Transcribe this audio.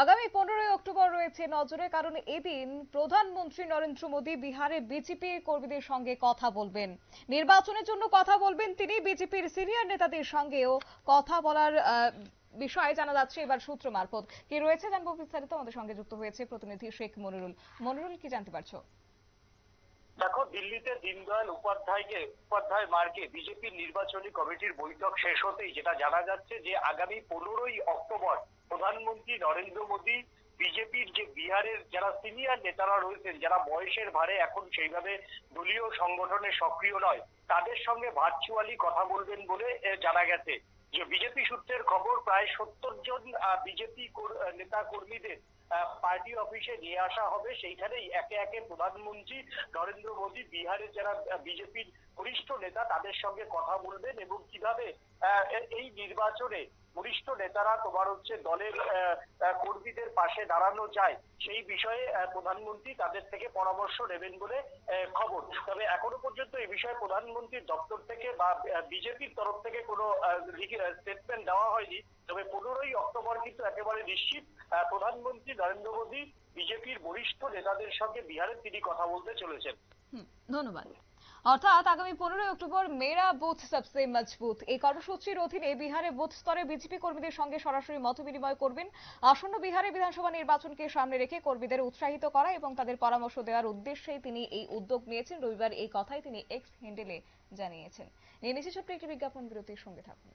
আগামী 15ই অক্টোবর রয়েছে নজরে, কারণ এদিন প্রধানমন্ত্রী নরেন্দ্র মোদী বিহারে বিজেপি কর্মীদের সঙ্গে কথা বলবেন। নির্বাচনের জন্য কথা বলবেন তিনি। বিজেপির সিনিয়র নেতাদের সঙ্গেও কথা বলার বিষয়ে জানা যাচ্ছে এবার সূত্র মারফত। কি রয়েছে জানবো বিস্তারিত। আমাদের সঙ্গে যুক্ত হয়েছে প্রতিনিধি শেখ মনিরুল। মনিরুল, কি জানতে পারছো? দেখো, দিল্লিতে দীনদয়াল উপাধ্যায় মার্গে বিজেপির নির্বাচনী কমিটির বৈঠক শেষ হতেই যেটা জানা যাচ্ছে যে আগামী 15ই অক্টোবর প্রধানমন্ত্রী নরেন্দ্র মোদী বিজেপির যে বিহারের যারা সিনিয়র নেতারা রয়েছেন, যারা বয়সের ভারে এখন সেইভাবে দলীয় সংগঠনে সক্রিয় নয়, তাদের সঙ্গে ভার্চুয়ালি কথা বলবেন বলে জানা গেছে। যে বিজেপি সূত্রের খবর, প্রায় 70 জন বিজেপি নেতা কর্মীদের পার্টি অফিসে নিয়ে আসা হবে। সেইখানেই একে একে প্রধানমন্ত্রী নরেন্দ্র মোদী বিহারের যারা বিজেপির বরিষ্ঠ নেতা তাদের সঙ্গে কথা বলবেন এবং কিভাবে এই নির্বাচনে বরিষ্ঠ নেতারা দলের কর্মীদের পাশে দাঁড়ানো যায় সেই বিষয়ে প্রধানমন্ত্রী তাদের থেকে পরামর্শ নেবেন বলে খবর। তবে এখনো পর্যন্ত এই বিষয়ে প্রধানমন্ত্রীর দপ্তর থেকে বা বিজেপির তরফ থেকে কোনো স্টেটমেন্ট দেওয়া হয়নি। তবে 15ই অক্টোবর কিন্তু একেবারে নিশ্চিত প্রধানমন্ত্রী নরেন্দ্র মোদী বিজেপির বরিষ্ঠ নেতাদের সঙ্গে বিহারে তিনি কথা বলতে চলেছেন। ধন্যবাদ। অর্থাৎ আগামী 15ই অক্টোবর মেরা বুথ সবসে মজবুত এই কর্মসূচির অধীনে বিহারে বুথ স্তরে বিজেপি কর্মীদের সঙ্গে সরাসরি মত বিনিময় করবেন। আসন্ন বিহারে বিধানসভা নির্বাচনকে সামনে রেখে কর্মীদের উৎসাহিত করা এবং তাদের পরামর্শ দেওয়ার উদ্দেশ্যেই তিনি এই উদ্যোগ নিয়েছেন। রবিবার এই কথাই তিনি এক্স হ্যান্ডেলে জানিয়েছেন। নিয়ে নিচ্ছে ছোট্ট একটি বিজ্ঞাপন বিরতির সঙ্গে থাকুন।